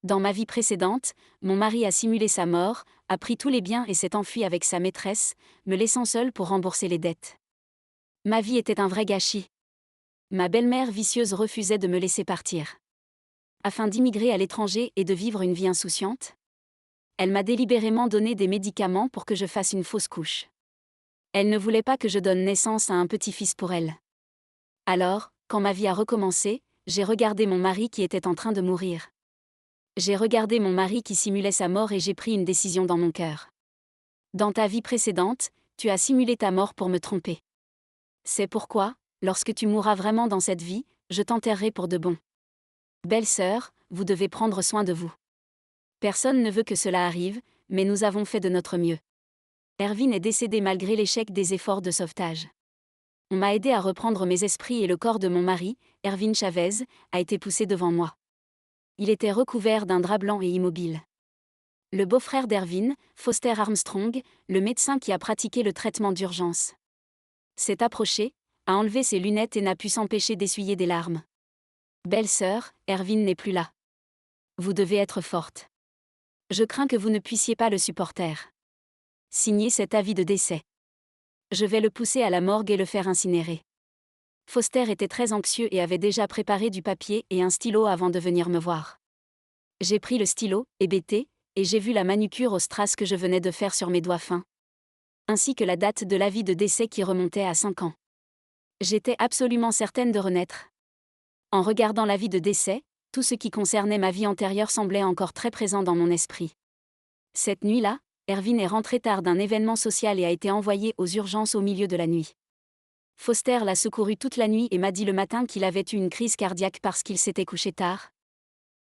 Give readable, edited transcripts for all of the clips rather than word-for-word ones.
Dans ma vie précédente, mon mari a simulé sa mort, a pris tous les biens et s'est enfui avec sa maîtresse, me laissant seule pour rembourser les dettes. Ma vie était un vrai gâchis. Ma belle-mère vicieuse refusait de me laisser partir. Afin d'immigrer à l'étranger et de vivre une vie insouciante, elle m'a délibérément donné des médicaments pour que je fasse une fausse couche. Elle ne voulait pas que je donne naissance à un petit-fils pour elle. Alors, quand ma vie a recommencé, j'ai regardé mon mari qui était en train de mourir. J'ai regardé mon mari qui simulait sa mort et j'ai pris une décision dans mon cœur. Dans ta vie précédente, tu as simulé ta mort pour me tromper. C'est pourquoi, lorsque tu mourras vraiment dans cette vie, je t'enterrerai pour de bon. Belle-sœur, vous devez prendre soin de vous. Personne ne veut que cela arrive, mais nous avons fait de notre mieux. Erwin est décédé malgré l'échec des efforts de sauvetage. On m'a aidé à reprendre mes esprits et le corps de mon mari, Erwin Chavez, a été poussé devant moi. Il était recouvert d'un drap blanc et immobile. Le beau-frère d'Erwin, Foster Armstrong, le médecin qui a pratiqué le traitement d'urgence, s'est approché, a enlevé ses lunettes et n'a pu s'empêcher d'essuyer des larmes. Belle-sœur, Erwin n'est plus là. Vous devez être forte. Je crains que vous ne puissiez pas le supporter. Signez cet avis de décès. Je vais le pousser à la morgue et le faire incinérer. Foster était très anxieux et avait déjà préparé du papier et un stylo avant de venir me voir. J'ai pris le stylo, hébété, et j'ai vu la manucure au strass que je venais de faire sur mes doigts fins, ainsi que la date de l'avis de décès qui remontait à 5 ans. J'étais absolument certaine de renaître. En regardant l'avis de décès, tout ce qui concernait ma vie antérieure semblait encore très présent dans mon esprit. Cette nuit-là, Erwin est rentré tard d'un événement social et a été envoyé aux urgences au milieu de la nuit. Foster l'a secouru toute la nuit et m'a dit le matin qu'il avait eu une crise cardiaque parce qu'il s'était couché tard.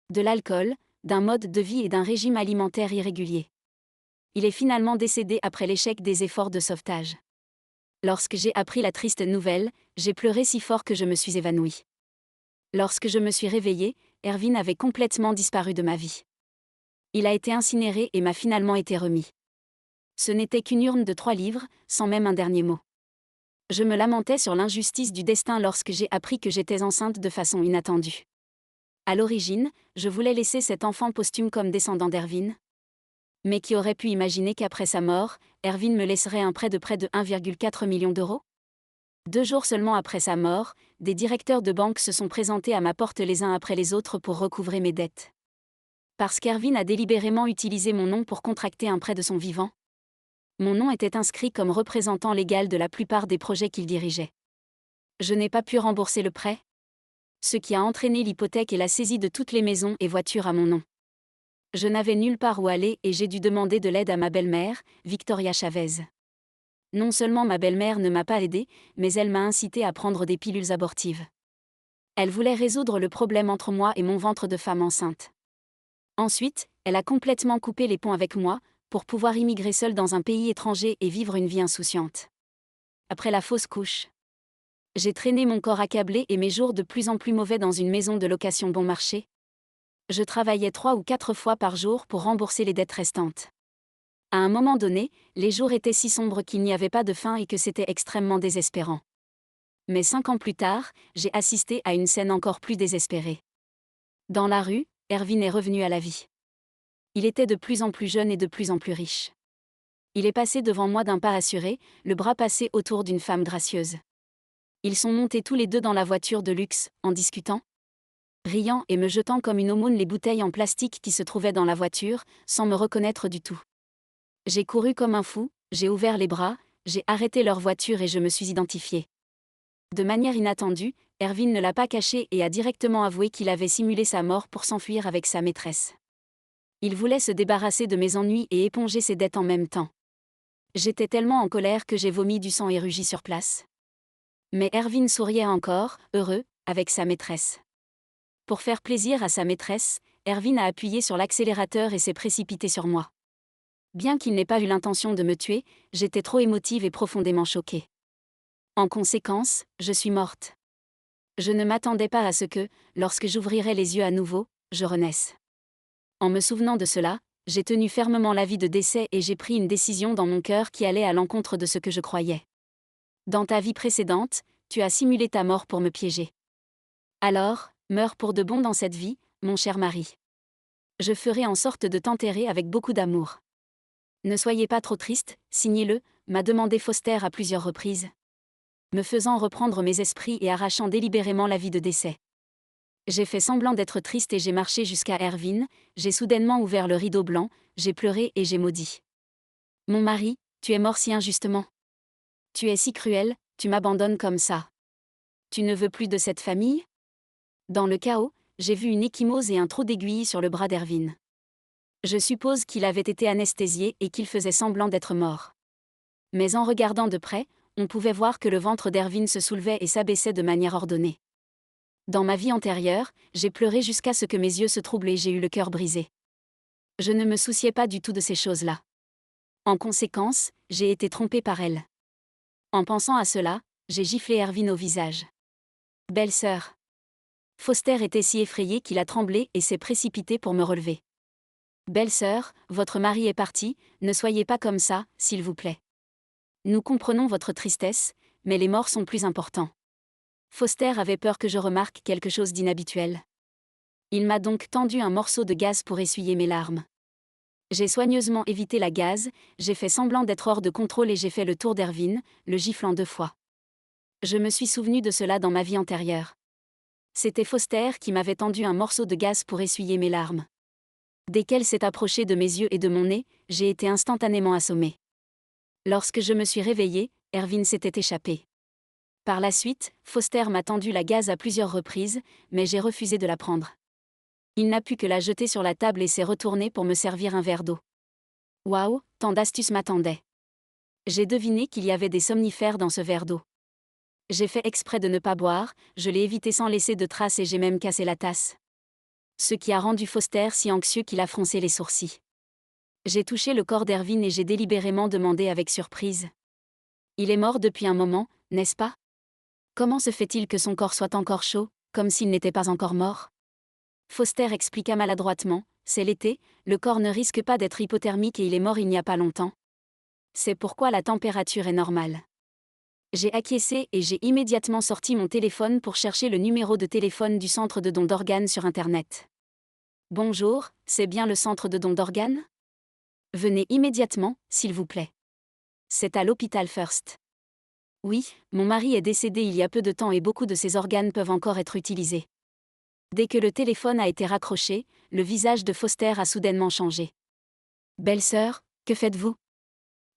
De l'alcool, d'un mode de vie et d'un régime alimentaire irrégulier. Il est finalement décédé après l'échec des efforts de sauvetage. Lorsque j'ai appris la triste nouvelle, j'ai pleuré si fort que je me suis évanouie. Lorsque je me suis réveillée, Erwin avait complètement disparu de ma vie. Il a été incinéré et m'a finalement été remis. Ce n'était qu'une urne de 3 livres, sans même un dernier mot. Je me lamentais sur l'injustice du destin lorsque j'ai appris que j'étais enceinte de façon inattendue. À l'origine, je voulais laisser cet enfant posthume comme descendant d'Erwin. Mais qui aurait pu imaginer qu'après sa mort, Erwin me laisserait un prêt de près de 1,4 million d'euros ? 2 jours seulement après sa mort, des directeurs de banque se sont présentés à ma porte les uns après les autres pour recouvrer mes dettes. Parce qu'Erwin a délibérément utilisé mon nom pour contracter un prêt de son vivant. Mon nom était inscrit comme représentant légal de la plupart des projets qu'il dirigeait. Je n'ai pas pu rembourser le prêt, ce qui a entraîné l'hypothèque et la saisie de toutes les maisons et voitures à mon nom. Je n'avais nulle part où aller et j'ai dû demander de l'aide à ma belle-mère, Victoria Chavez. Non seulement ma belle-mère ne m'a pas aidée, mais elle m'a incité à prendre des pilules abortives. Elle voulait résoudre le problème entre moi et mon ventre de femme enceinte. Ensuite, elle a complètement coupé les ponts avec moi, pour pouvoir immigrer seule dans un pays étranger et vivre une vie insouciante. Après la fausse couche, j'ai traîné mon corps accablé et mes jours de plus en plus mauvais dans une maison de location bon marché. Je travaillais 3 ou 4 fois par jour pour rembourser les dettes restantes. À un moment donné, les jours étaient si sombres qu'il n'y avait pas de fin et que c'était extrêmement désespérant. Mais 5 ans plus tard, j'ai assisté à une scène encore plus désespérée. Dans la rue, Erwin est revenu à la vie. Il était de plus en plus jeune et de plus en plus riche. Il est passé devant moi d'un pas assuré, le bras passé autour d'une femme gracieuse. Ils sont montés tous les deux dans la voiture de luxe, en discutant, riant et me jetant comme une aumône les bouteilles en plastique qui se trouvaient dans la voiture, sans me reconnaître du tout. J'ai couru comme un fou, j'ai ouvert les bras, j'ai arrêté leur voiture et je me suis identifiée. De manière inattendue, Erwin ne l'a pas caché et a directement avoué qu'il avait simulé sa mort pour s'enfuir avec sa maîtresse. Il voulait se débarrasser de mes ennuis et éponger ses dettes en même temps. J'étais tellement en colère que j'ai vomi du sang et rugi sur place. Mais Erwin souriait encore, heureux, avec sa maîtresse. Pour faire plaisir à sa maîtresse, Erwin a appuyé sur l'accélérateur et s'est précipité sur moi. Bien qu'il n'ait pas eu l'intention de me tuer, j'étais trop émotive et profondément choquée. En conséquence, je suis morte. Je ne m'attendais pas à ce que, lorsque j'ouvrirais les yeux à nouveau, je renaisse. En me souvenant de cela, j'ai tenu fermement l'avis de décès et j'ai pris une décision dans mon cœur qui allait à l'encontre de ce que je croyais. Dans ta vie précédente, tu as simulé ta mort pour me piéger. Alors, meurs pour de bon dans cette vie, mon cher mari. Je ferai en sorte de t'enterrer avec beaucoup d'amour. Ne soyez pas trop triste, signez-le, m'a demandé Foster à plusieurs reprises, me faisant reprendre mes esprits et arrachant délibérément l'avis de décès. J'ai fait semblant d'être triste et j'ai marché jusqu'à Erwin, j'ai soudainement ouvert le rideau blanc, j'ai pleuré et j'ai maudit. Mon mari, tu es mort si injustement. Tu es si cruel, tu m'abandonnes comme ça. Tu ne veux plus de cette famille ? Dans le chaos, j'ai vu une ecchymose et un trou d'aiguille sur le bras d'Erwin. Je suppose qu'il avait été anesthésié et qu'il faisait semblant d'être mort. Mais en regardant de près, on pouvait voir que le ventre d'Erwin se soulevait et s'abaissait de manière ordonnée. Dans ma vie antérieure, j'ai pleuré jusqu'à ce que mes yeux se troublent et j'ai eu le cœur brisé. Je ne me souciais pas du tout de ces choses-là. En conséquence, j'ai été trompée par elle. En pensant à cela, j'ai giflé Erwin au visage. Belle-sœur. Foster était si effrayé qu'il a tremblé et s'est précipité pour me relever. Belle-sœur, votre mari est parti, ne soyez pas comme ça, s'il vous plaît. Nous comprenons votre tristesse, mais les morts sont plus importants. Foster avait peur que je remarque quelque chose d'inhabituel. Il m'a donc tendu un morceau de gaz pour essuyer mes larmes. J'ai soigneusement évité la gaz, j'ai fait semblant d'être hors de contrôle et j'ai fait le tour d'Erwin, le giflant 2 fois. Je me suis souvenu de cela dans ma vie antérieure. C'était Foster qui m'avait tendu un morceau de gaz pour essuyer mes larmes. Dès qu'elle s'est approchée de mes yeux et de mon nez, j'ai été instantanément assommée. Lorsque je me suis réveillée, Erwin s'était échappé. Par la suite, Foster m'a tendu la gaz à plusieurs reprises, mais j'ai refusé de la prendre. Il n'a pu que la jeter sur la table et s'est retourné pour me servir un verre d'eau. Waouh, tant d'astuces m'attendaient. J'ai deviné qu'il y avait des somnifères dans ce verre d'eau. J'ai fait exprès de ne pas boire, je l'ai évité sans laisser de traces et j'ai même cassé la tasse. Ce qui a rendu Foster si anxieux qu'il a froncé les sourcils. J'ai touché le corps d'Erwin et j'ai délibérément demandé avec surprise. Il est mort depuis un moment, n'est-ce pas ? Comment se fait-il que son corps soit encore chaud, comme s'il n'était pas encore mort ? Foster expliqua maladroitement, c'est l'été, le corps ne risque pas d'être hypothermique et il est mort il n'y a pas longtemps. C'est pourquoi la température est normale. J'ai acquiescé et j'ai immédiatement sorti mon téléphone pour chercher le numéro de téléphone du centre de don d'organes sur Internet. Bonjour, c'est bien le centre de don d'organes ? Venez immédiatement, s'il vous plaît. C'est à l'hôpital First. Oui, mon mari est décédé il y a peu de temps et beaucoup de ses organes peuvent encore être utilisés. Dès que le téléphone a été raccroché, le visage de Foster a soudainement changé. Belle-sœur, que faites-vous ?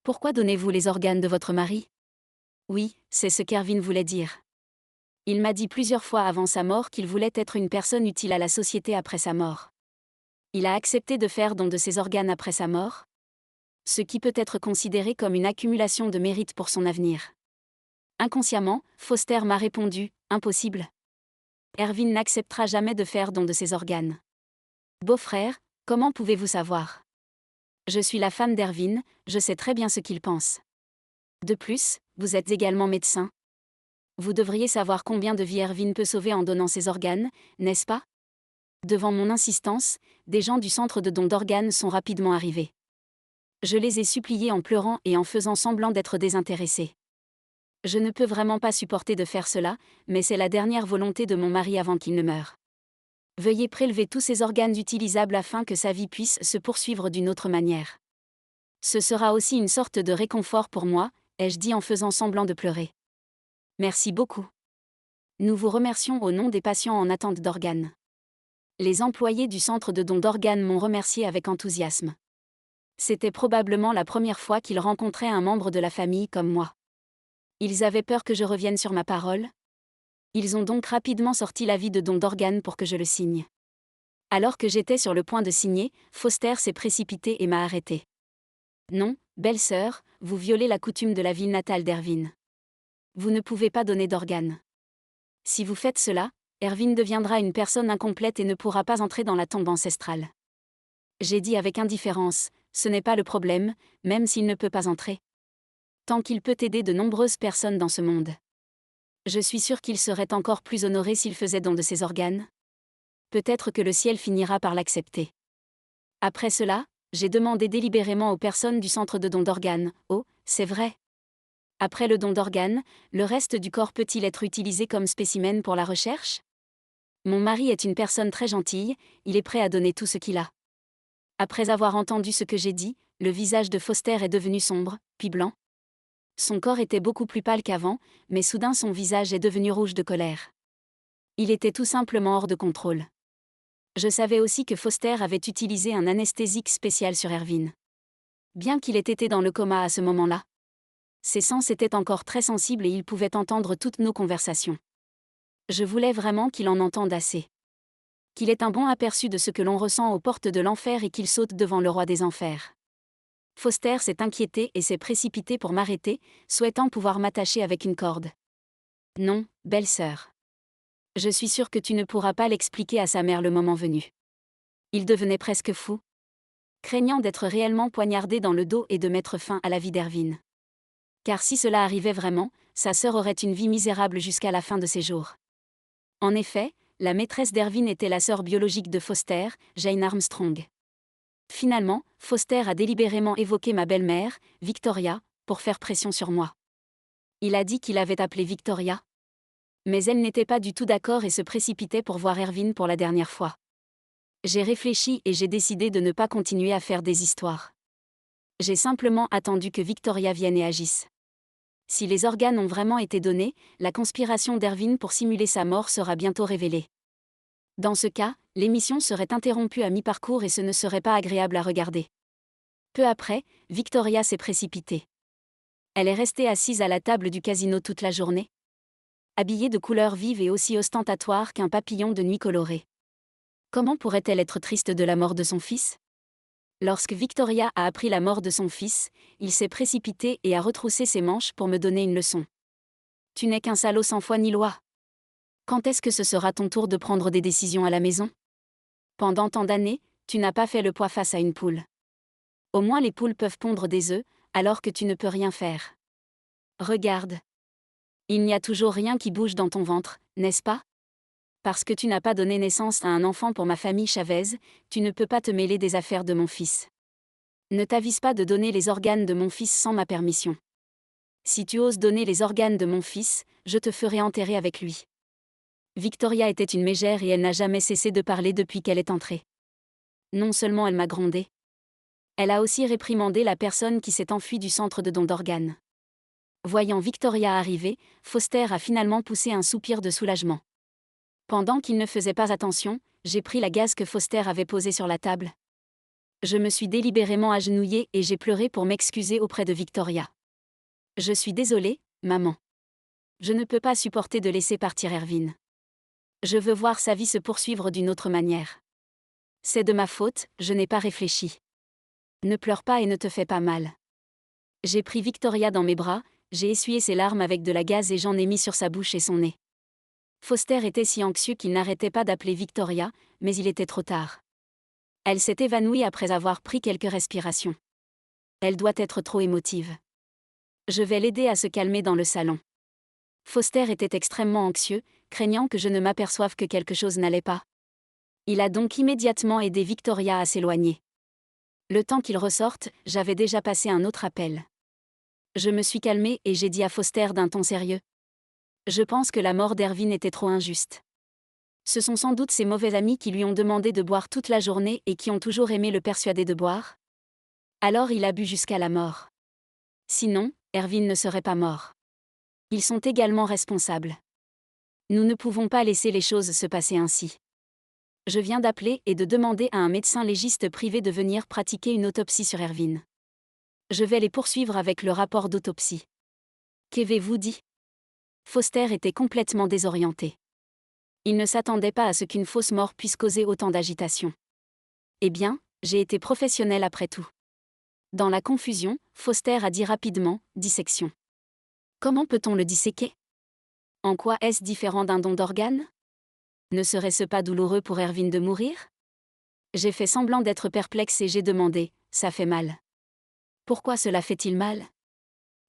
Pourquoi donnez-vous les organes de votre mari ? Oui, c'est ce qu'Erwin voulait dire. Il m'a dit plusieurs fois avant sa mort qu'il voulait être une personne utile à la société après sa mort. Il a accepté de faire don de ses organes après sa mort ? Ce qui peut être considéré comme une accumulation de mérite pour son avenir. Inconsciemment, Foster m'a répondu, impossible. Erwin n'acceptera jamais de faire don de ses organes. Beau-frère, comment pouvez-vous savoir ? Je suis la femme d'Erwin, je sais très bien ce qu'il pense. De plus, vous êtes également médecin. Vous devriez savoir combien de vies Erwin peut sauver en donnant ses organes, n'est-ce pas ? Devant mon insistance, des gens du centre de don d'organes sont rapidement arrivés. Je les ai suppliés en pleurant et en faisant semblant d'être désintéressés. Je ne peux vraiment pas supporter de faire cela, mais c'est la dernière volonté de mon mari avant qu'il ne meure. Veuillez prélever tous ces organes utilisables afin que sa vie puisse se poursuivre d'une autre manière. Ce sera aussi une sorte de réconfort pour moi, ai-je dit en faisant semblant de pleurer. Merci beaucoup. Nous vous remercions au nom des patients en attente d'organes. Les employés du centre de don d'organes m'ont remercié avec enthousiasme. C'était probablement la première fois qu'ils rencontraient un membre de la famille comme moi. Ils avaient peur que je revienne sur ma parole. Ils ont donc rapidement sorti l'avis de don d'organes pour que je le signe. Alors que j'étais sur le point de signer, Foster s'est précipité et m'a arrêté. Non, belle-sœur, vous violez la coutume de la ville natale d'Erwin. Vous ne pouvez pas donner d'organes. Si vous faites cela, Erwin deviendra une personne incomplète et ne pourra pas entrer dans la tombe ancestrale. J'ai dit avec indifférence, ce n'est pas le problème, même s'il ne peut pas entrer. Tant qu'il peut aider de nombreuses personnes dans ce monde. Je suis sûre qu'il serait encore plus honoré s'il faisait don de ses organes. Peut-être que le ciel finira par l'accepter. Après cela, j'ai demandé délibérément aux personnes du centre de don d'organes, oh, c'est vrai. Après le don d'organes, le reste du corps peut-il être utilisé comme spécimen pour la recherche ? Mon mari est une personne très gentille, il est prêt à donner tout ce qu'il a. Après avoir entendu ce que j'ai dit, le visage de Foster est devenu sombre, puis blanc. Son corps était beaucoup plus pâle qu'avant, mais soudain son visage est devenu rouge de colère. Il était tout simplement hors de contrôle. Je savais aussi que Foster avait utilisé un anesthésique spécial sur Erwin. Bien qu'il ait été dans le coma à ce moment-là, ses sens étaient encore très sensibles et il pouvait entendre toutes nos conversations. Je voulais vraiment qu'il en entende assez. Qu'il ait un bon aperçu de ce que l'on ressent aux portes de l'enfer et qu'il saute devant le roi des enfers. Foster s'est inquiété et s'est précipité pour m'arrêter, souhaitant pouvoir m'attacher avec une corde. Non, belle-sœur. Je suis sûre que tu ne pourras pas l'expliquer à sa mère le moment venu. Il devenait presque fou, craignant d'être réellement poignardé dans le dos et de mettre fin à la vie d'Erwin. Car si cela arrivait vraiment, sa sœur aurait une vie misérable jusqu'à la fin de ses jours. En effet, la maîtresse d'Erwin était la sœur biologique de Foster, Jane Armstrong. Finalement, Foster a délibérément évoqué ma belle-mère, Victoria, pour faire pression sur moi. Il a dit qu'il avait appelé Victoria. Mais elle n'était pas du tout d'accord et se précipitait pour voir Erwin pour la dernière fois. J'ai réfléchi et j'ai décidé de ne pas continuer à faire des histoires. J'ai simplement attendu que Victoria vienne et agisse. Si les organes ont vraiment été donnés, la conspiration d'Erwin pour simuler sa mort sera bientôt révélée. Dans ce cas, l'émission serait interrompue à mi-parcours et ce ne serait pas agréable à regarder. Peu après, Victoria s'est précipitée. Elle est restée assise à la table du casino toute la journée, habillée de couleurs vives et aussi ostentatoire qu'un papillon de nuit coloré. Comment pourrait-elle être triste de la mort de son fils ? Lorsque Victoria a appris la mort de son fils, il s'est précipité et a retroussé ses manches pour me donner une leçon. Tu n'es qu'un salaud sans foi ni loi. Quand est-ce que ce sera ton tour de prendre des décisions à la maison ? Pendant tant d'années, tu n'as pas fait le poids face à une poule. Au moins les poules peuvent pondre des œufs, alors que tu ne peux rien faire. Regarde. Il n'y a toujours rien qui bouge dans ton ventre, n'est-ce pas ? Parce que tu n'as pas donné naissance à un enfant pour ma famille Chavez, tu ne peux pas te mêler des affaires de mon fils. Ne t'avise pas de donner les organes de mon fils sans ma permission. Si tu oses donner les organes de mon fils, je te ferai enterrer avec lui. Victoria était une mégère et elle n'a jamais cessé de parler depuis qu'elle est entrée. Non seulement elle m'a grondée, elle a aussi réprimandé la personne qui s'est enfuie du centre de don d'organes. Voyant Victoria arriver, Foster a finalement poussé un soupir de soulagement. Pendant qu'il ne faisait pas attention, j'ai pris la gaze que Foster avait posée sur la table. Je me suis délibérément agenouillée et j'ai pleuré pour m'excuser auprès de Victoria. Je suis désolée, maman. Je ne peux pas supporter de laisser partir Erwin. Je veux voir sa vie se poursuivre d'une autre manière. C'est de ma faute, je n'ai pas réfléchi. Ne pleure pas et ne te fais pas mal. J'ai pris Victoria dans mes bras, j'ai essuyé ses larmes avec de la gaze et j'en ai mis sur sa bouche et son nez. Foster était si anxieux qu'il n'arrêtait pas d'appeler Victoria, mais il était trop tard. Elle s'est évanouie après avoir pris quelques respirations. Elle doit être trop émotive. Je vais l'aider à se calmer dans le salon. Foster était extrêmement anxieux, craignant que je ne m'aperçoive que quelque chose n'allait pas. Il a donc immédiatement aidé Victoria à s'éloigner. Le temps qu'il ressorte, j'avais déjà passé un autre appel. Je me suis calmée et j'ai dit à Foster d'un ton sérieux. Je pense que la mort d'Erwin était trop injuste. Ce sont sans doute ses mauvais amis qui lui ont demandé de boire toute la journée et qui ont toujours aimé le persuader de boire. Alors il a bu jusqu'à la mort. Sinon, Erwin ne serait pas mort. Ils sont également responsables. Nous ne pouvons pas laisser les choses se passer ainsi. Je viens d'appeler et de demander à un médecin légiste privé de venir pratiquer une autopsie sur Erwin. Je vais les poursuivre avec le rapport d'autopsie. Qu'avez-vous dit ? Foster était complètement désorienté. Il ne s'attendait pas à ce qu'une fausse mort puisse causer autant d'agitation. Eh bien, j'ai été professionnel après tout. Dans la confusion, Foster a dit rapidement « dissection ». Comment peut-on le disséquer ? En quoi est-ce différent d'un don d'organes ? Ne serait-ce pas douloureux pour Erwin de mourir ? J'ai fait semblant d'être perplexe et j'ai demandé « ça fait mal ». Pourquoi cela fait-il mal ?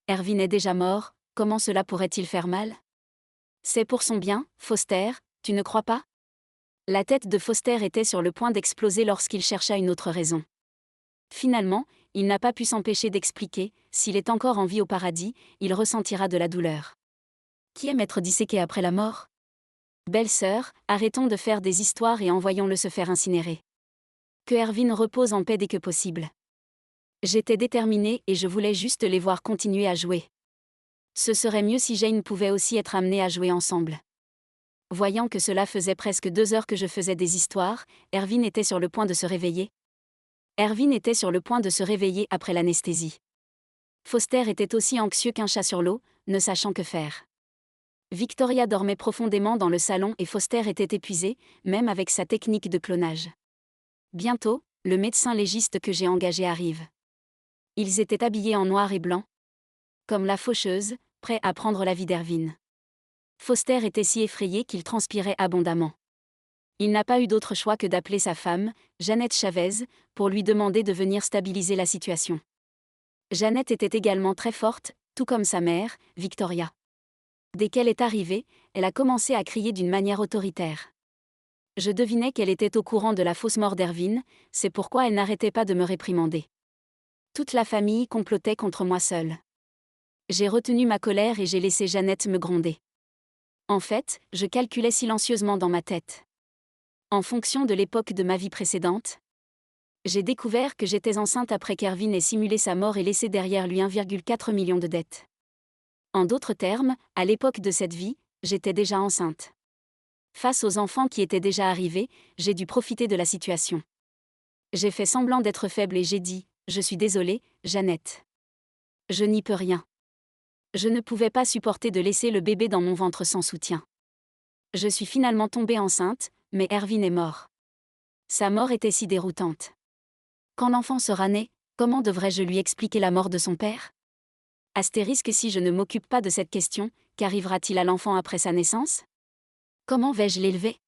Erwin est déjà mort, comment cela pourrait-il faire mal ? C'est pour son bien, Foster, tu ne crois pas ? La tête de Foster était sur le point d'exploser lorsqu'il chercha une autre raison. Finalement, il n'a pas pu s'empêcher d'expliquer, s'il est encore en vie au paradis, il ressentira de la douleur. Qui aime être disséqué après la mort ? Belle-sœur, arrêtons de faire des histoires et envoyons-le se faire incinérer. Que Erwin repose en paix dès que possible. J'étais déterminée et je voulais juste les voir continuer à jouer. Ce serait mieux si Jane pouvait aussi être amenée à jouer ensemble. Voyant que cela faisait presque 2 heures que je faisais des histoires, Erwin était sur le point de se réveiller. Erwin était sur le point de se réveiller après l'anesthésie. Foster était aussi anxieux qu'un chat sur l'eau, ne sachant que faire. Victoria dormait profondément dans le salon et Foster était épuisé, même avec sa technique de clonage. Bientôt, le médecin légiste que j'ai engagé arrive. Ils étaient habillés en noir et blanc, comme la faucheuse, prêts à prendre la vie d'Erwin. Foster était si effrayé qu'il transpirait abondamment. Il n'a pas eu d'autre choix que d'appeler sa femme, Jeannette Chavez, pour lui demander de venir stabiliser la situation. Jeannette était également très forte, tout comme sa mère, Victoria. Dès qu'elle est arrivée, elle a commencé à crier d'une manière autoritaire. Je devinais qu'elle était au courant de la fausse mort d'Erwin, c'est pourquoi elle n'arrêtait pas de me réprimander. Toute la famille complotait contre moi seule. J'ai retenu ma colère et j'ai laissé Jeannette me gronder. En fait, je calculais silencieusement dans ma tête. En fonction de l'époque de ma vie précédente, j'ai découvert que j'étais enceinte après qu'Erwin ait simulé sa mort et laissé derrière lui 1,4 million de dettes. En d'autres termes, à l'époque de cette vie, j'étais déjà enceinte. Face aux enfants qui étaient déjà arrivés, j'ai dû profiter de la situation. J'ai fait semblant d'être faible et j'ai dit « Je suis désolée, Jeannette. Je n'y peux rien. Je ne pouvais pas supporter de laisser le bébé dans mon ventre sans soutien. Je suis finalement tombée enceinte, mais Erwin est mort. Sa mort était si déroutante. Quand l'enfant sera né, comment devrais-je lui expliquer la mort de son père ? Astérisque si je ne m'occupe pas de cette question, qu'arrivera-t-il à l'enfant après sa naissance ? Comment vais-je l'élever ?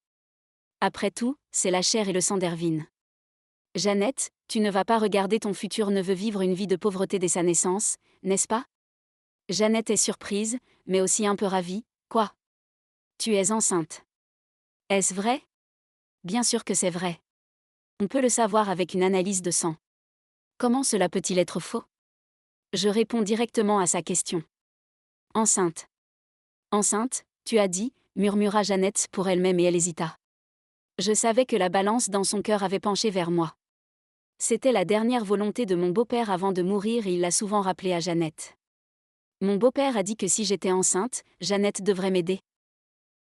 Après tout, c'est la chair et le sang d'Erwin. Jeannette, tu ne vas pas regarder ton futur neveu vivre une vie de pauvreté dès sa naissance, n'est-ce pas ? Jeannette est surprise, mais aussi un peu ravie. Quoi ? Tu es enceinte. Est-ce vrai ? Bien sûr que c'est vrai. On peut le savoir avec une analyse de sang. Comment cela peut-il être faux ? Je réponds directement à sa question. Enceinte. Enceinte, tu as dit, murmura Jeannette pour elle-même et elle hésita. Je savais que la balance dans son cœur avait penché vers moi. C'était la dernière volonté de mon beau-père avant de mourir et il l'a souvent rappelé à Jeannette. Mon beau-père a dit que si j'étais enceinte, Jeannette devrait m'aider.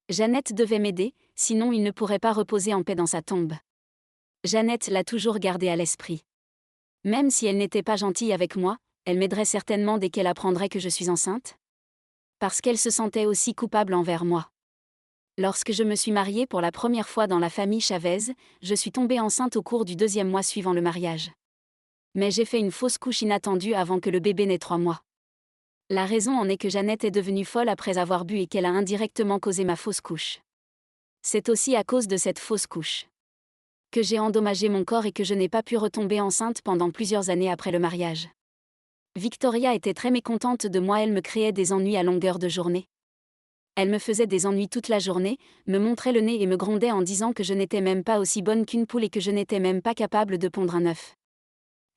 Jeannette devait m'aider, sinon il ne pourrait pas reposer en paix dans sa tombe. Jeannette l'a toujours gardé à l'esprit. Même si elle n'était pas gentille avec moi, elle m'aiderait certainement dès qu'elle apprendrait que je suis enceinte. Parce qu'elle se sentait aussi coupable envers moi. Lorsque je me suis mariée pour la première fois dans la famille Chavez, je suis tombée enceinte au cours du 2e mois suivant le mariage. Mais j'ai fait une fausse couche inattendue avant que le bébé n'ait 3 mois. La raison en est que Jeannette est devenue folle après avoir bu et qu'elle a indirectement causé ma fausse couche. C'est aussi à cause de cette fausse couche que j'ai endommagé mon corps et que je n'ai pas pu retomber enceinte pendant plusieurs années après le mariage. Victoria était très mécontente de moi, elle me créait des ennuis à longueur de journée. Elle me faisait des ennuis toute la journée, me montrait le nez et me grondait en disant que je n'étais même pas aussi bonne qu'une poule et que je n'étais même pas capable de pondre un œuf.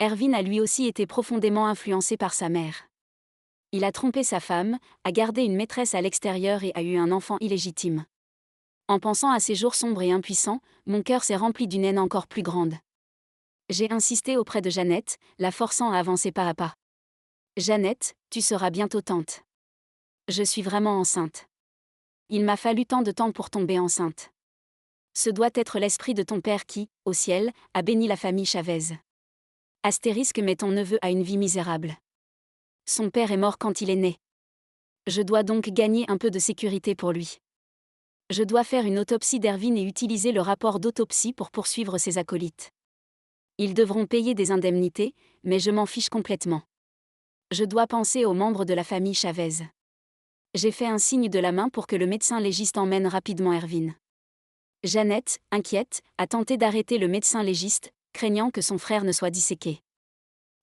Erwin a lui aussi été profondément influencé par sa mère. Il a trompé sa femme, a gardé une maîtresse à l'extérieur et a eu un enfant illégitime. En pensant à ces jours sombres et impuissants, mon cœur s'est rempli d'une haine encore plus grande. J'ai insisté auprès de Jeannette, la forçant à avancer pas à pas. Jeannette, tu seras bientôt tante. Je suis vraiment enceinte. Il m'a fallu tant de temps pour tomber enceinte. Ce doit être l'esprit de ton père qui, au ciel, a béni la famille Chavez. Astérisque mais ton neveu a une vie misérable. Son père est mort quand il est né. Je dois donc gagner un peu de sécurité pour lui. Je dois faire une autopsie d'Erwin et utiliser le rapport d'autopsie pour poursuivre ses acolytes. Ils devront payer des indemnités, mais je m'en fiche complètement. Je dois penser aux membres de la famille Chavez. J'ai fait un signe de la main pour que le médecin légiste emmène rapidement Erwin. Jeannette, inquiète, a tenté d'arrêter le médecin légiste, craignant que son frère ne soit disséqué.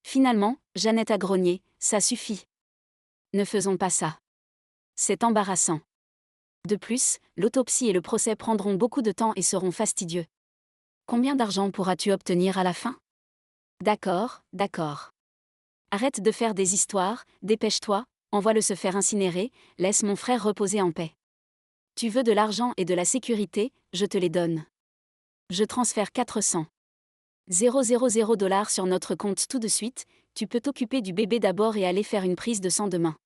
Finalement, Jeannette a grogné, « Ça suffit. Ne faisons pas ça. C'est embarrassant. De plus, l'autopsie et le procès prendront beaucoup de temps et seront fastidieux. Combien d'argent pourras-tu obtenir à la fin ? D'accord, d'accord. Arrête de faire des histoires, dépêche-toi, envoie-le se faire incinérer, laisse mon frère reposer en paix. Tu veux de l'argent et de la sécurité, je te les donne. Je transfère 400. $000 sur notre compte tout de suite, tu peux t'occuper du bébé d'abord et aller faire une prise de sang demain.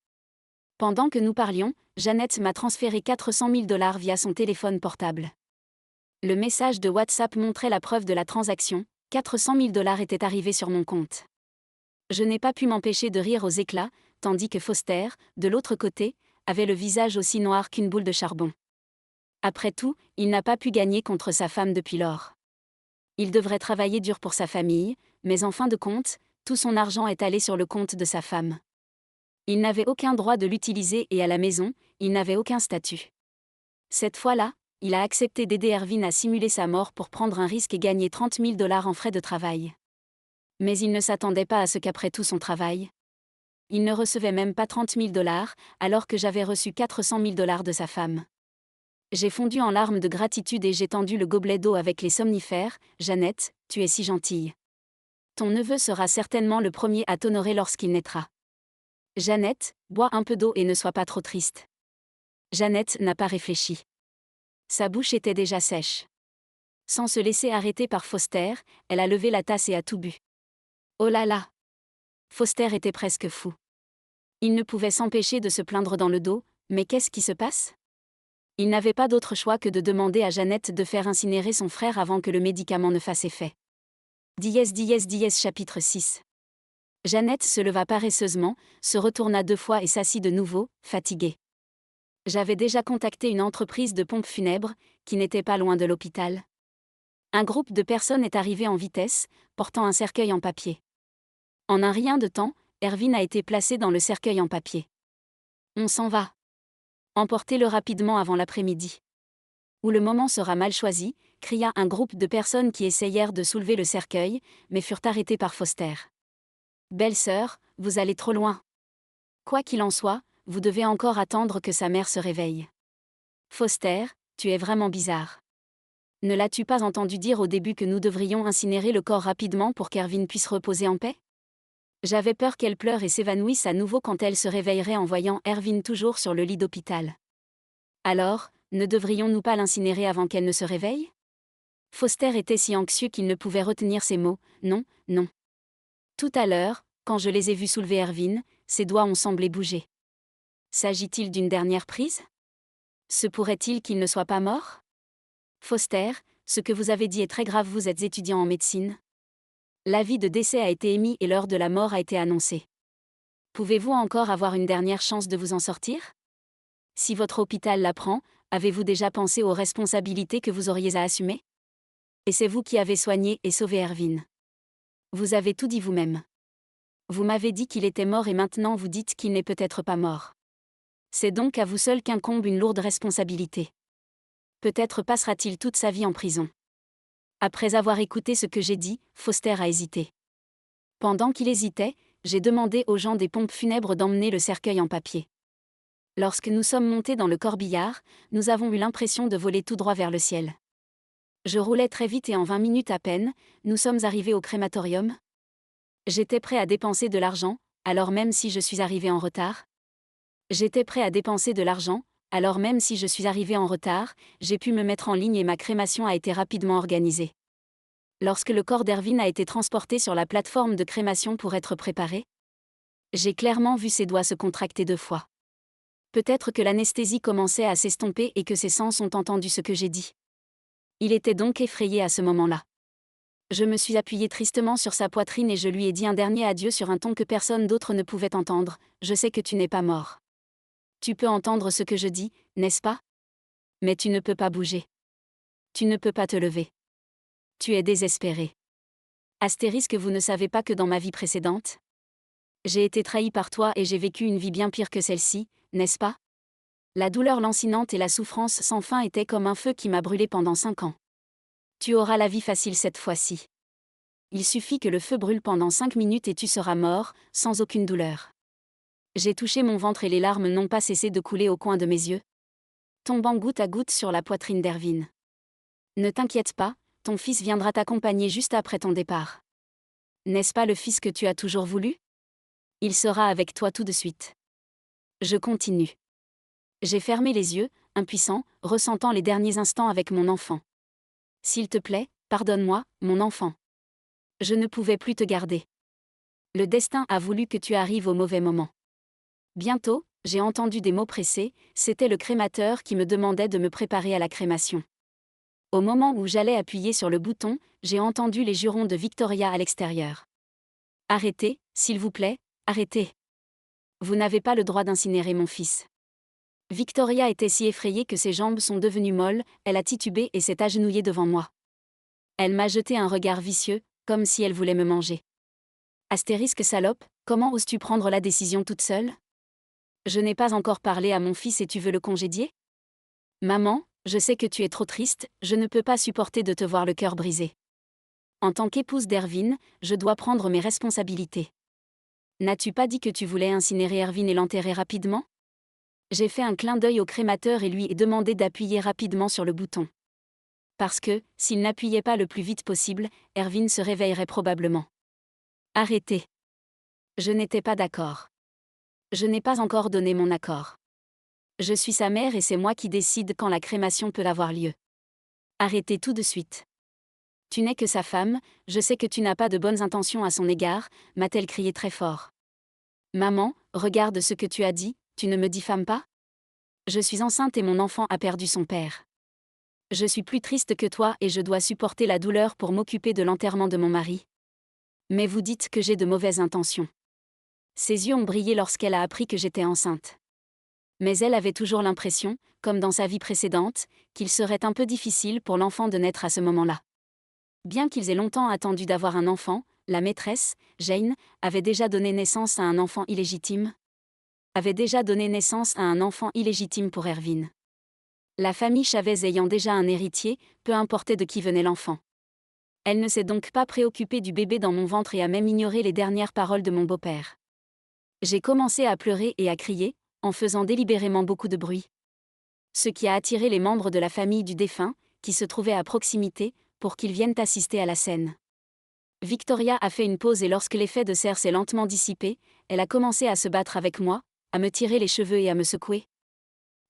Pendant que nous parlions, Jeannette m'a transféré $400 000 via son téléphone portable. Le message de WhatsApp montrait la preuve de la transaction, $400 000 étaient arrivés sur mon compte. Je n'ai pas pu m'empêcher de rire aux éclats, tandis que Foster, de l'autre côté, avait le visage aussi noir qu'une boule de charbon. Après tout, il n'a pas pu gagner contre sa femme depuis lors. Il devrait travailler dur pour sa famille, mais en fin de compte, tout son argent est allé sur le compte de sa femme. Il n'avait aucun droit de l'utiliser et à la maison, il n'avait aucun statut. Cette fois-là, il a accepté d'aider Ervin à simuler sa mort pour prendre un risque et gagner $30 000 en frais de travail. Mais il ne s'attendait pas à ce qu'après tout son travail, il ne recevait même pas $30 000, alors que j'avais reçu $400 000 de sa femme. J'ai fondu en larmes de gratitude et j'ai tendu le gobelet d'eau avec les somnifères. Jeannette, tu es si gentille. Ton neveu sera certainement le premier à t'honorer lorsqu'il naîtra. Jeannette, bois un peu d'eau et ne sois pas trop triste. Jeannette n'a pas réfléchi. Sa bouche était déjà sèche. Sans se laisser arrêter par Foster, elle a levé la tasse et a tout bu. Oh là là! Foster était presque fou. Il ne pouvait s'empêcher de se plaindre dans le dos, mais qu'est-ce qui se passe? Il n'avait pas d'autre choix que de demander à Jeannette de faire incinérer son frère avant que le médicament ne fasse effet. Chapitre 6. Jeannette se leva paresseusement, se retourna 2 fois et s'assit de nouveau, fatiguée. J'avais déjà contacté une entreprise de pompes funèbres, qui n'était pas loin de l'hôpital. Un groupe de personnes est arrivé en vitesse, portant un cercueil en papier. En un rien de temps, Ervin a été placé dans le cercueil en papier. On s'en va. Emportez-le rapidement avant l'après-midi. Ou le moment sera mal choisi, cria un groupe de personnes qui essayèrent de soulever le cercueil, mais furent arrêtés par Foster. Belle-sœur, vous allez trop loin. Quoi qu'il en soit, vous devez encore attendre que sa mère se réveille. Foster, tu es vraiment bizarre. Ne l'as-tu pas entendu dire au début que nous devrions incinérer le corps rapidement pour qu'Ervin puisse reposer en paix? J'avais peur qu'elle pleure et s'évanouisse à nouveau quand elle se réveillerait en voyant Ervin toujours sur le lit d'hôpital. Alors, ne devrions-nous pas l'incinérer avant qu'elle ne se réveille? Foster était si anxieux qu'il ne pouvait retenir ses mots. Non, non. Tout à l'heure, quand je les ai vus soulever Ervin, ses doigts ont semblé bouger. S'agit-il d'une dernière prise? Se pourrait-il qu'il ne soit pas mort? Foster, ce que vous avez dit est très grave, vous êtes étudiant en médecine. L'avis de décès a été émis et l'heure de la mort a été annoncée. Pouvez-vous encore avoir une dernière chance de vous en sortir? Si votre hôpital l'apprend, avez-vous déjà pensé aux responsabilités que vous auriez à assumer? Et c'est vous qui avez soigné et sauvé Ervin. Vous avez tout dit vous-même. Vous m'avez dit qu'il était mort et maintenant vous dites qu'il n'est peut-être pas mort. C'est donc à vous seul qu'incombe une lourde responsabilité. Peut-être passera-t-il toute sa vie en prison. Après avoir écouté ce que j'ai dit, Foster a hésité. Pendant qu'il hésitait, j'ai demandé aux gens des pompes funèbres d'emmener le cercueil en papier. Lorsque nous sommes montés dans le corbillard, nous avons eu l'impression de voler tout droit vers le ciel. Je roulais très vite et en 20 minutes à peine, nous sommes arrivés au crématorium. J'étais prêt à dépenser de l'argent, alors même si je suis arrivé en retard. J'étais prêt à dépenser de l'argent, alors même si je suis arrivé en retard, j'ai pu me mettre en ligne et ma crémation a été rapidement organisée. Lorsque le corps d'Ervin a été transporté sur la plateforme de crémation pour être préparé, j'ai clairement vu ses doigts se contracter 2 fois. Peut-être que l'anesthésie commençait à s'estomper et que ses sens ont entendu ce que j'ai dit. Il était donc effrayé à ce moment-là. Je me suis appuyé tristement sur sa poitrine et je lui ai dit un dernier adieu sur un ton que personne d'autre ne pouvait entendre. Je sais que tu n'es pas mort. Tu peux entendre ce que je dis, n'est-ce pas? Mais tu ne peux pas bouger. Tu ne peux pas te lever. Tu es désespéré. Astérisque, vous ne savez pas que dans ma vie précédente, j'ai été trahi par toi et j'ai vécu une vie bien pire que celle-ci, n'est-ce pas? La douleur lancinante et la souffrance sans fin étaient comme un feu qui m'a brûlé pendant 5 ans. Tu auras la vie facile cette fois-ci. Il suffit que le feu brûle pendant 5 minutes et tu seras mort, sans aucune douleur. J'ai touché mon ventre et les larmes n'ont pas cessé de couler au coin de mes yeux, tombant goutte à goutte sur la poitrine d'Ervin. Ne t'inquiète pas, ton fils viendra t'accompagner juste après ton départ. N'est-ce pas le fils que tu as toujours voulu? Il sera avec toi tout de suite. Je continue. J'ai fermé les yeux, impuissant, ressentant les derniers instants avec mon enfant. S'il te plaît, pardonne-moi, mon enfant. Je ne pouvais plus te garder. Le destin a voulu que tu arrives au mauvais moment. Bientôt, j'ai entendu des mots pressés, c'était le crémateur qui me demandait de me préparer à la crémation. Au moment où j'allais appuyer sur le bouton, j'ai entendu les jurons de Victoria à l'extérieur. Arrêtez, s'il vous plaît, arrêtez. Vous n'avez pas le droit d'incinérer mon fils. Victoria était si effrayée que ses jambes sont devenues molles, elle a titubé et s'est agenouillée devant moi. Elle m'a jeté un regard vicieux, comme si elle voulait me manger. Astérisque salope, comment oses-tu prendre la décision toute seule? Je n'ai pas encore parlé à mon fils et tu veux le congédier? Maman, je sais que tu es trop triste, je ne peux pas supporter de te voir le cœur brisé. En tant qu'épouse d'Ervin, je dois prendre mes responsabilités. N'as-tu pas dit que tu voulais incinérer Ervin et l'enterrer rapidement? J'ai fait un clin d'œil au crémateur et lui ai demandé d'appuyer rapidement sur le bouton. Parce que, s'il n'appuyait pas le plus vite possible, Ervin se réveillerait probablement. Arrêtez. Je n'étais pas d'accord. Je n'ai pas encore donné mon accord. Je suis sa mère et c'est moi qui décide quand la crémation peut avoir lieu. Arrêtez tout de suite. Tu n'es que sa femme, je sais que tu n'as pas de bonnes intentions à son égard, m'a-t-elle crié très fort. Maman, regarde ce que tu as dit, tu ne me diffames pas? Je suis enceinte et mon enfant a perdu son père. Je suis plus triste que toi et je dois supporter la douleur pour m'occuper de l'enterrement de mon mari. Mais vous dites que j'ai de mauvaises intentions. Ses yeux ont brillé lorsqu'elle a appris que j'étais enceinte. Mais elle avait toujours l'impression, comme dans sa vie précédente, qu'il serait un peu difficile pour l'enfant de naître à ce moment-là. Bien qu'ils aient longtemps attendu d'avoir un enfant, la maîtresse, Jane, avait déjà donné naissance à un enfant illégitime. Pour Ervin. La famille Chavez ayant déjà un héritier, peu importait de qui venait l'enfant. Elle ne s'est donc pas préoccupée du bébé dans mon ventre et a même ignoré les dernières paroles de mon beau-père. J'ai commencé à pleurer et à crier, en faisant délibérément beaucoup de bruit. Ce qui a attiré les membres de la famille du défunt, qui se trouvaient à proximité, pour qu'ils viennent assister à la scène. Victoria a fait une pause et lorsque l'effet de serre s'est lentement dissipé, elle a commencé à se battre avec moi, à me tirer les cheveux et à me secouer.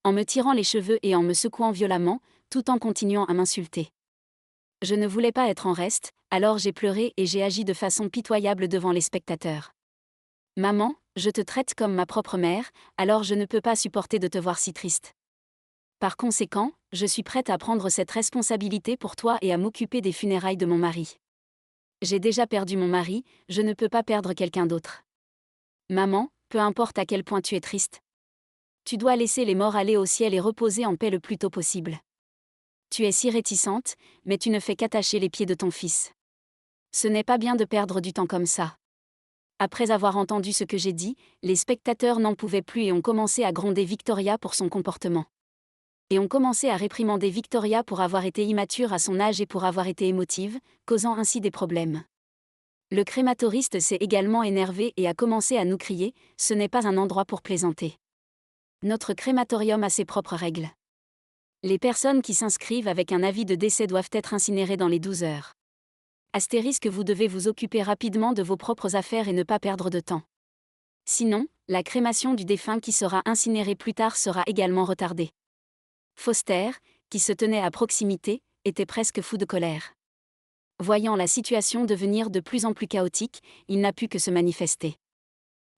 En me tirant les cheveux et en me secouant violemment, tout en continuant à m'insulter. Je ne voulais pas être en reste, alors j'ai pleuré et j'ai agi de façon pitoyable devant les spectateurs. Maman, je te traite comme ma propre mère, alors je ne peux pas supporter de te voir si triste. Par conséquent, je suis prête à prendre cette responsabilité pour toi et à m'occuper des funérailles de mon mari. J'ai déjà perdu mon mari, je ne peux pas perdre quelqu'un d'autre. Maman, peu importe à quel point tu es triste. Tu dois laisser les morts aller au ciel et reposer en paix le plus tôt possible. Tu es si réticente, mais tu ne fais qu'attacher les pieds de ton fils. Ce n'est pas bien de perdre du temps comme ça. Après avoir entendu ce que j'ai dit, les spectateurs n'en pouvaient plus et ont commencé à gronder Victoria pour son comportement. Et ont commencé à réprimander Victoria pour avoir été immature à son âge et pour avoir été émotive, causant ainsi des problèmes. Le crématoriste s'est également énervé et a commencé à nous crier « Ce n'est pas un endroit pour plaisanter. Notre crématorium a ses propres règles. Les personnes qui s'inscrivent avec un avis de décès doivent être incinérées dans les 12 heures. Astérisque, vous devez vous occuper rapidement de vos propres affaires et ne pas perdre de temps. Sinon, la crémation du défunt qui sera incinéré plus tard sera également retardée. » Foster, qui se tenait à proximité, était presque fou de colère. Voyant la situation devenir de plus en plus chaotique, il n'a pu que se manifester.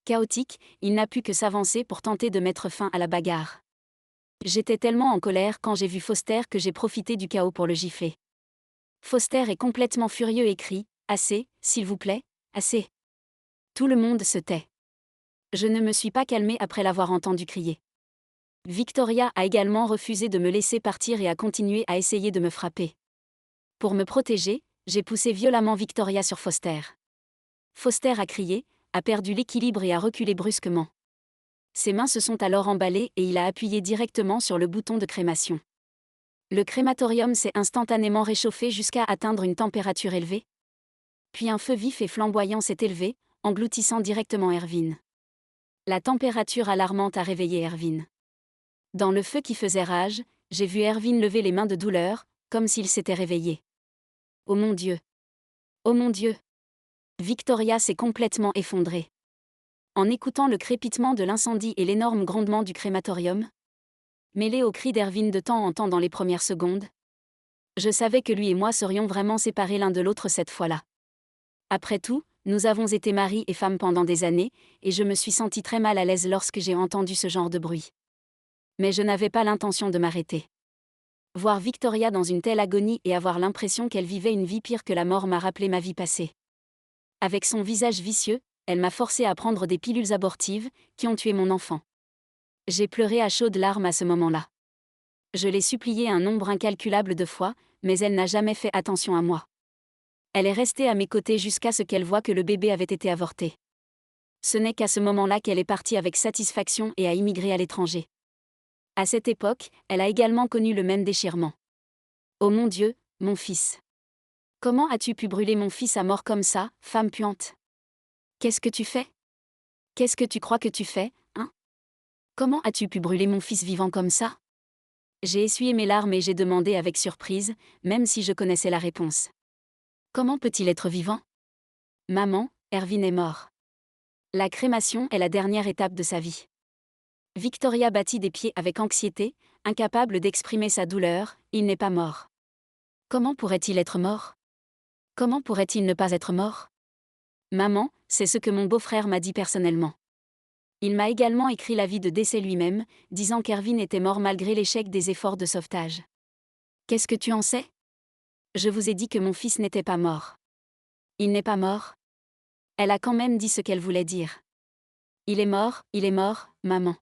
Chaotique, il n'a pu que s'avancer pour tenter de mettre fin à la bagarre. J'étais tellement en colère quand j'ai vu Foster que j'ai profité du chaos pour le gifler. Foster est complètement furieux et crie « Assez, s'il vous plaît, assez !» Tout le monde se tait. Je ne me suis pas calmée après l'avoir entendu crier. Victoria a également refusé de me laisser partir et a continué à essayer de me frapper. Pour me protéger, j'ai poussé violemment Victoria sur Foster. Foster a crié, a perdu l'équilibre et a reculé brusquement. Ses mains se sont alors emballées et il a appuyé directement sur le bouton de crémation. Le crématorium s'est instantanément réchauffé jusqu'à atteindre une température élevée. Puis un feu vif et flamboyant s'est élevé, engloutissant directement Ervin. La température alarmante a réveillé Ervin. Dans le feu qui faisait rage, j'ai vu Ervin lever les mains de douleur, comme s'il s'était réveillé. Oh mon Dieu! Oh mon Dieu! Victoria s'est complètement effondrée. En écoutant le crépitement de l'incendie et l'énorme grondement du crématorium, mêlé aux cris d'Ervin de temps en temps dans les premières secondes, je savais que lui et moi serions vraiment séparés l'un de l'autre cette fois-là. Après tout, nous avons été mari et femme pendant des années, et je me suis sentie très mal à l'aise lorsque j'ai entendu ce genre de bruit. Mais je n'avais pas l'intention de m'arrêter. Voir Victoria dans une telle agonie et avoir l'impression qu'elle vivait une vie pire que la mort m'a rappelé ma vie passée. Avec son visage vicieux, elle m'a forcé à prendre des pilules abortives, qui ont tué mon enfant. J'ai pleuré à chaudes larmes à ce moment-là. Je l'ai suppliée un nombre incalculable de fois, mais elle n'a jamais fait attention à moi. Elle est restée à mes côtés jusqu'à ce qu'elle voie que le bébé avait été avorté. Ce n'est qu'à ce moment-là qu'elle est partie avec satisfaction et a immigré à l'étranger. À cette époque, elle a également connu le même déchirement. Oh mon Dieu, mon fils. Comment as-tu pu brûler mon fils à mort comme ça, femme puante? Qu'est-ce que tu fais? Qu'est-ce que tu crois que tu fais, hein? Comment as-tu pu brûler mon fils vivant comme ça? J'ai essuyé mes larmes et j'ai demandé avec surprise, même si je connaissais la réponse. Comment peut-il être vivant? Maman, Ervin est mort. La crémation est la dernière étape de sa vie. Victoria battit des pieds avec anxiété, incapable d'exprimer sa douleur, il n'est pas mort. Comment pourrait-il être mort? Comment pourrait-il ne pas être mort? Maman, c'est ce que mon beau-frère m'a dit personnellement. Il m'a également écrit l'avis de décès lui-même, disant qu'Ervin était mort malgré l'échec des efforts de sauvetage. Qu'est-ce que tu en sais? Je vous ai dit que mon fils n'était pas mort. Il n'est pas mort? Elle a quand même dit ce qu'elle voulait dire. Il est mort, maman.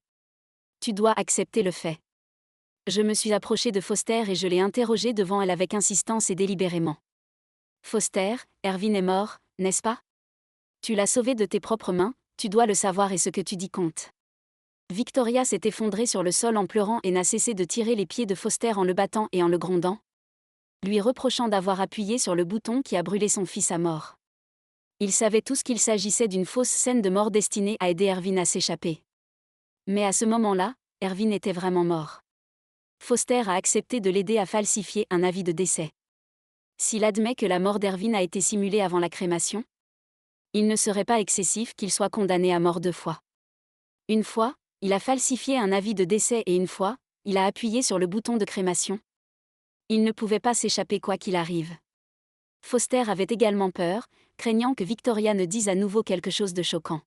Tu dois accepter le fait. Je me suis approchée de Foster et je l'ai interrogée devant elle avec insistance et délibérément. Foster, Ervin est mort, n'est-ce pas? Tu l'as sauvé de tes propres mains, tu dois le savoir et ce que tu dis compte. Victoria s'est effondrée sur le sol en pleurant et n'a cessé de tirer les pieds de Foster en le battant et en le grondant, lui reprochant d'avoir appuyé sur le bouton qui a brûlé son fils à mort. Ils savaient tous qu'il s'agissait d'une fausse scène de mort destinée à aider Ervin à s'échapper. Mais à ce moment-là, Ervin était vraiment mort. Foster a accepté de l'aider à falsifier un avis de décès. S'il admet que la mort d'Ervin a été simulée avant la crémation, il ne serait pas excessif qu'il soit condamné à mort 2 fois. Une fois, il a falsifié un avis de décès et une fois, il a appuyé sur le bouton de crémation. Il ne pouvait pas s'échapper quoi qu'il arrive. Foster avait également peur, craignant que Victoria ne dise à nouveau quelque chose de choquant.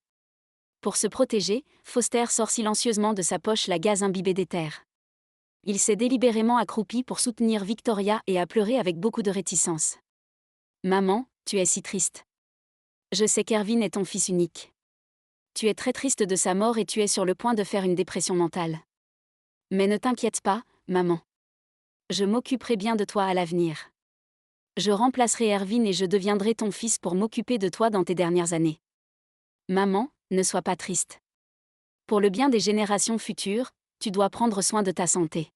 Pour se protéger, Foster sort silencieusement de sa poche la gaze imbibée d'éther. Il s'est délibérément accroupi pour soutenir Victoria et a pleuré avec beaucoup de réticence. « Maman, tu es si triste. Je sais qu'Ervin est ton fils unique. Tu es très triste de sa mort et tu es sur le point de faire une dépression mentale. Mais ne t'inquiète pas, maman. Je m'occuperai bien de toi à l'avenir. Je remplacerai Ervin et je deviendrai ton fils pour m'occuper de toi dans tes dernières années. Maman, ne sois pas triste. Pour le bien des générations futures, tu dois prendre soin de ta santé. »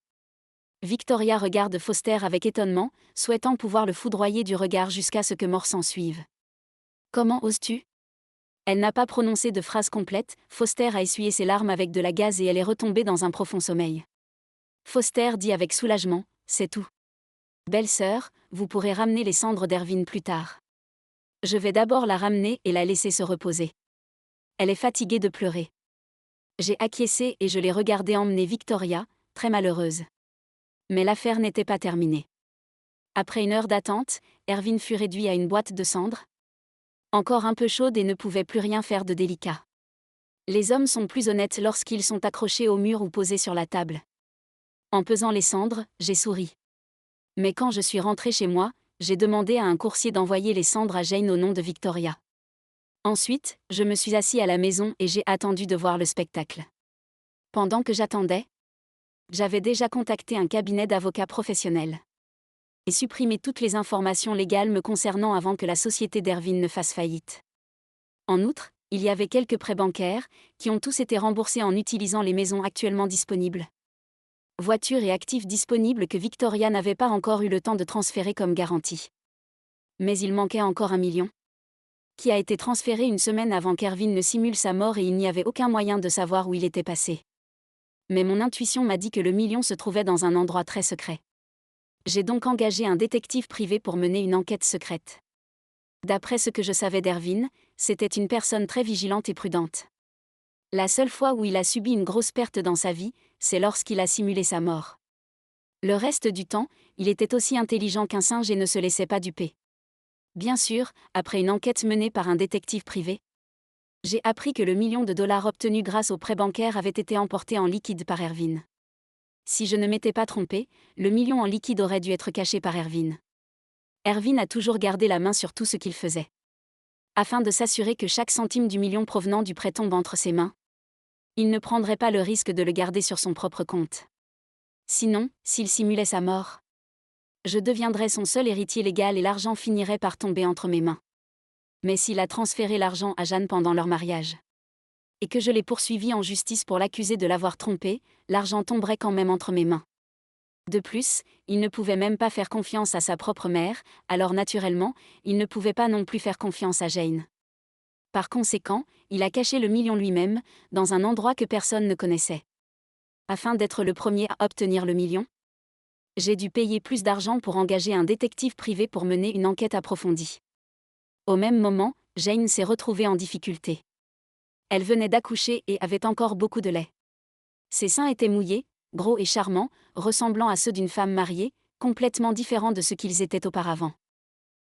Victoria regarde Foster avec étonnement, souhaitant pouvoir le foudroyer du regard jusqu'à ce que mort s'ensuive. « Comment oses-tu ? » Elle n'a pas prononcé de phrase complète, Foster a essuyé ses larmes avec de la gaze et elle est retombée dans un profond sommeil. Foster dit avec soulagement, « C'est tout. Belle-sœur, vous pourrez ramener les cendres d'Ervin plus tard. Je vais d'abord la ramener et la laisser se reposer. Elle est fatiguée de pleurer. » J'ai acquiescé et je l'ai regardée emmener Victoria, très malheureuse. Mais l'affaire n'était pas terminée. Après 1 heure d'attente, Ervin fut réduit à une boîte de cendres. Encore un peu chaude et ne pouvait plus rien faire de délicat. Les hommes sont plus honnêtes lorsqu'ils sont accrochés au mur ou posés sur la table. En pesant les cendres, j'ai souri. Mais quand je suis rentrée chez moi, j'ai demandé à un coursier d'envoyer les cendres à Jane au nom de Victoria. Ensuite, je me suis assis à la maison et j'ai attendu de voir le spectacle. Pendant que j'attendais, j'avais déjà contacté un cabinet d'avocats professionnels et supprimé toutes les informations légales me concernant avant que la société d'Ervin ne fasse faillite. En outre, il y avait quelques prêts bancaires, qui ont tous été remboursés en utilisant les maisons actuellement disponibles. Voitures et actifs disponibles que Victoria n'avait pas encore eu le temps de transférer comme garantie. Mais il manquait encore 1 million, qui a été transféré 1 semaine avant qu'Ervin ne simule sa mort et il n'y avait aucun moyen de savoir où il était passé. Mais mon intuition m'a dit que le million se trouvait dans un endroit très secret. J'ai donc engagé un détective privé pour mener une enquête secrète. D'après ce que je savais d'Ervin, c'était une personne très vigilante et prudente. La seule fois où il a subi une grosse perte dans sa vie, c'est lorsqu'il a simulé sa mort. Le reste du temps, il était aussi intelligent qu'un singe et ne se laissait pas duper. Bien sûr, après une enquête menée par un détective privé, j'ai appris que le $1 million obtenu grâce au prêt bancaire avait été emporté en liquide par Ervin. Si je ne m'étais pas trompé, le million en liquide aurait dû être caché par Ervin. Ervin a toujours gardé la main sur tout ce qu'il faisait. Afin de s'assurer que chaque centime du million provenant du prêt tombe entre ses mains, il ne prendrait pas le risque de le garder sur son propre compte. Sinon, s'il simulait sa mort, je deviendrais son seul héritier légal et l'argent finirait par tomber entre mes mains. Mais s'il a transféré l'argent à Jeanne pendant leur mariage, et que je l'ai poursuivi en justice pour l'accuser de l'avoir trompé, l'argent tomberait quand même entre mes mains. De plus, il ne pouvait même pas faire confiance à sa propre mère, alors naturellement, il ne pouvait pas non plus faire confiance à Jane. Par conséquent, il a caché le million lui-même, dans un endroit que personne ne connaissait. Afin d'être le premier à obtenir le million, j'ai dû payer plus d'argent pour engager un détective privé pour mener une enquête approfondie. Au même moment, Jane s'est retrouvée en difficulté. Elle venait d'accoucher et avait encore beaucoup de lait. Ses seins étaient mouillés, gros et charmants, ressemblant à ceux d'une femme mariée, complètement différents de ce qu'ils étaient auparavant.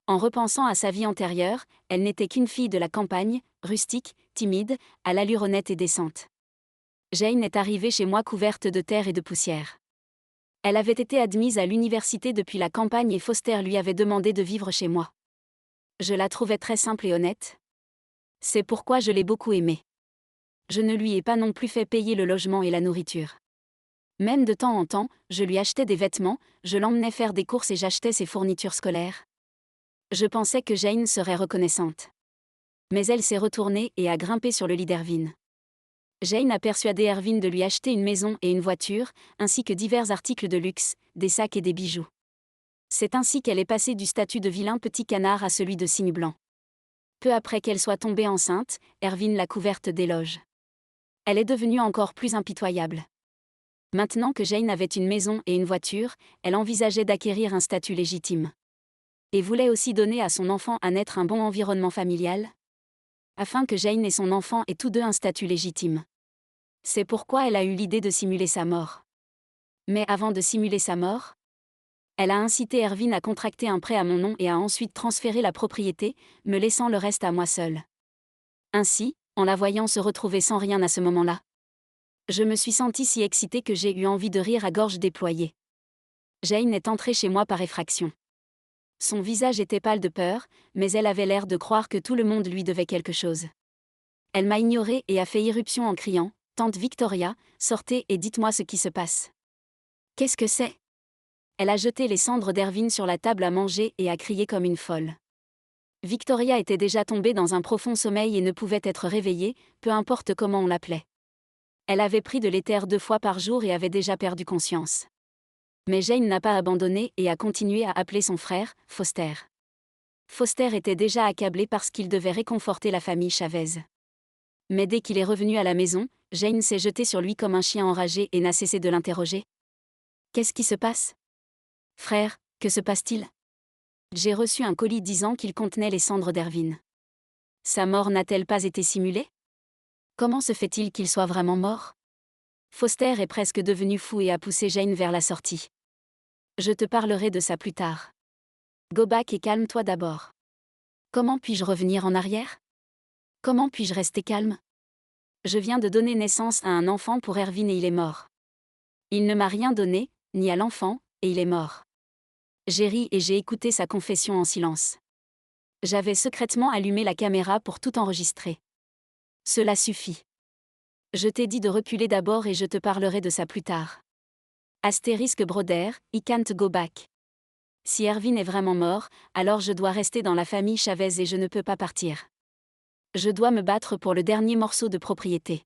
En repensant à sa vie antérieure, elle n'était qu'une fille de la campagne, rustique, timide, à l'allure honnête et décente. Jane est arrivée chez moi couverte de terre et de poussière. Elle avait été admise à l'université depuis la campagne et Foster lui avait demandé de vivre chez moi. Je la trouvais très simple et honnête. C'est pourquoi je l'ai beaucoup aimée. Je ne lui ai pas non plus fait payer le logement et la nourriture. Même de temps en temps, je lui achetais des vêtements, je l'emmenais faire des courses et j'achetais ses fournitures scolaires. Je pensais que Jane serait reconnaissante. Mais elle s'est retournée et a grimpé sur le lit d'Ervin. Jane a persuadé Ervin de lui acheter une maison et une voiture, ainsi que divers articles de luxe, des sacs et des bijoux. C'est ainsi qu'elle est passée du statut de vilain petit canard à celui de cygne blanc. Peu après qu'elle soit tombée enceinte, Ervin l'a couverte d'éloges. Elle est devenue encore plus impitoyable. Maintenant que Jane avait une maison et une voiture, elle envisageait d'acquérir un statut légitime. Et voulait aussi donner à son enfant à naître un bon environnement familial, afin que Jane et son enfant aient tous deux un statut légitime. C'est pourquoi elle a eu l'idée de simuler sa mort. Mais avant de simuler sa mort, elle a incité Ervin à contracter un prêt à mon nom et a ensuite transféré la propriété, me laissant le reste à moi seule. Ainsi, en la voyant se retrouver sans rien à ce moment-là, je me suis sentie si excitée que j'ai eu envie de rire à gorge déployée. Jane est entrée chez moi par effraction. Son visage était pâle de peur, mais elle avait l'air de croire que tout le monde lui devait quelque chose. Elle m'a ignorée et a fait irruption en criant « Tante Victoria, sortez et dites-moi ce qui se passe. » « Qu'est-ce que c'est ?» Elle a jeté les cendres d'Ervin sur la table à manger et a crié comme une folle. Victoria était déjà tombée dans un profond sommeil et ne pouvait être réveillée, peu importe comment on l'appelait. Elle avait pris de l'éther 2 fois par jour et avait déjà perdu conscience. Mais Jane n'a pas abandonné et a continué à appeler son frère, Foster. Foster était déjà accablé parce qu'il devait réconforter la famille Chavez. Mais dès qu'il est revenu à la maison, Jane s'est jetée sur lui comme un chien enragé et n'a cessé de l'interroger. « Qu'est-ce qui se passe ? Frère, que se passe-t-il ? J'ai reçu un colis disant qu'il contenait les cendres d'Ervin. Sa mort n'a-t-elle pas été simulée ? Comment se fait-il qu'il soit vraiment mort ? » Foster est presque devenu fou et a poussé Jane vers la sortie. Je te parlerai de ça plus tard. Go back et calme-toi d'abord. Comment puis-je revenir en arrière ? Comment puis-je rester calme ? Je viens de donner naissance à un enfant pour Ervin et il est mort. Il ne m'a rien donné, ni à l'enfant, et il est mort. J'ai ri et j'ai écouté sa confession en silence. J'avais secrètement allumé la caméra pour tout enregistrer. Cela suffit. Je t'ai dit de reculer d'abord et je te parlerai de ça plus tard. Astérisque Broder, I can't go back. Si Ervin est vraiment mort, alors je dois rester dans la famille Chavez et je ne peux pas partir. Je dois me battre pour le dernier morceau de propriété.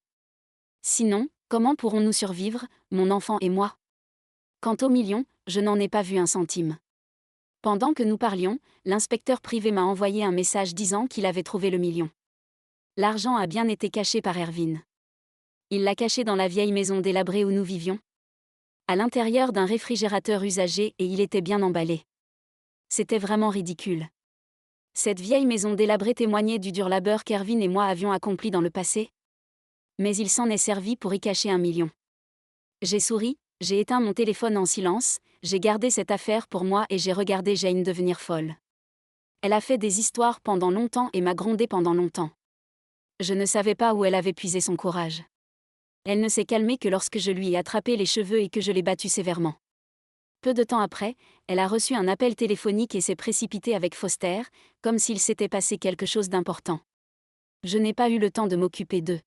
Sinon, comment pourrons-nous survivre, mon enfant et moi ? Quant au million, je n'en ai pas vu un centime. Pendant que nous parlions, l'inspecteur privé m'a envoyé un message disant qu'il avait trouvé le million. L'argent a bien été caché par Ervin. Il l'a caché dans la vieille maison délabrée où nous vivions, à l'intérieur d'un réfrigérateur usagé et il était bien emballé. C'était vraiment ridicule. Cette vieille maison délabrée témoignait du dur labeur qu'Ervin et moi avions accompli dans le passé. Mais il s'en est servi pour y cacher 1 million. J'ai souri, j'ai éteint mon téléphone en silence, j'ai gardé cette affaire pour moi et j'ai regardé Jane devenir folle. Elle a fait des histoires pendant longtemps et m'a grondé pendant longtemps. Je ne savais pas où elle avait puisé son courage. Elle ne s'est calmée que lorsque je lui ai attrapé les cheveux et que je l'ai battue sévèrement. Peu de temps après, elle a reçu un appel téléphonique et s'est précipitée avec Foster, comme s'il s'était passé quelque chose d'important. Je n'ai pas eu le temps de m'occuper d'eux.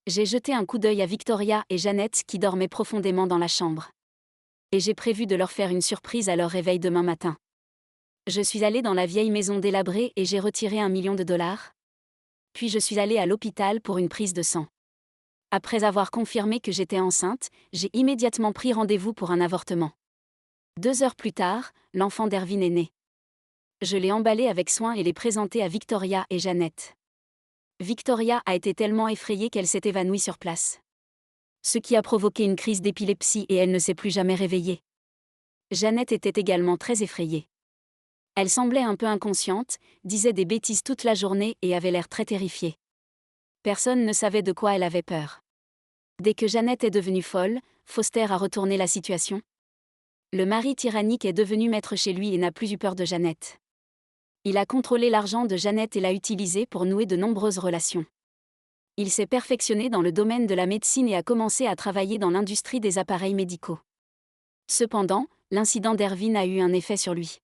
J'ai jeté un coup d'œil à Victoria et Jeannette qui dormaient profondément dans la chambre. Et j'ai prévu de leur faire une surprise à leur réveil demain matin. Je suis allée dans la vieille maison délabrée et j'ai retiré $1 million. Puis je suis allée à l'hôpital pour une prise de sang. Après avoir confirmé que j'étais enceinte, j'ai immédiatement pris rendez-vous pour un avortement. 2 heures plus tard, l'enfant d'Ervin est né. Je l'ai emballé avec soin et l'ai présenté à Victoria et Jeannette. Victoria a été tellement effrayée qu'elle s'est évanouie sur place. Ce qui a provoqué une crise d'épilepsie et elle ne s'est plus jamais réveillée. Jeannette était également très effrayée. Elle semblait un peu inconsciente, disait des bêtises toute la journée et avait l'air très terrifiée. Personne ne savait de quoi elle avait peur. Dès que Jeannette est devenue folle, Foster a retourné la situation. Le mari tyrannique est devenu maître chez lui et n'a plus eu peur de Jeannette. Il a contrôlé l'argent de Jeannette et l'a utilisé pour nouer de nombreuses relations. Il s'est perfectionné dans le domaine de la médecine et a commencé à travailler dans l'industrie des appareils médicaux. Cependant, l'incident d'Ervin a eu un effet sur lui.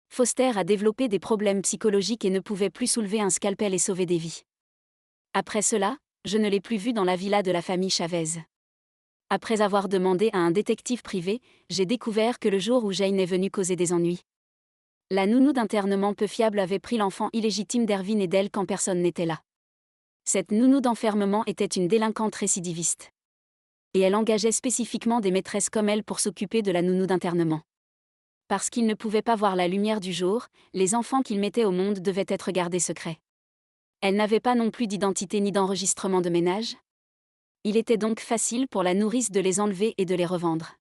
Foster a développé des problèmes psychologiques et ne pouvait plus soulever un scalpel et sauver des vies. Après cela, je ne l'ai plus vu dans la villa de la famille Chavez. Après avoir demandé à un détective privé, j'ai découvert que le jour où Jane est venue causer des ennuis, la nounou d'internement peu fiable avait pris l'enfant illégitime d'Ervin et d'elle quand personne n'était là. Cette nounou d'enfermement était une délinquante récidiviste. Et elle engageait spécifiquement des maîtresses comme elle pour s'occuper de la nounou d'internement. Parce qu'ils ne pouvaient pas voir la lumière du jour, les enfants qu'ils mettaient au monde devaient être gardés secrets. Elle n'avait pas non plus d'identité ni d'enregistrement de ménage. Il était donc facile pour la nourrice de les enlever et de les revendre.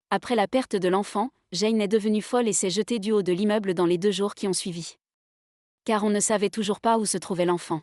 Après la perte de l'enfant, Jane est devenue folle et s'est jetée du haut de l'immeuble dans les 2 jours qui ont suivi. Car on ne savait toujours pas où se trouvait l'enfant.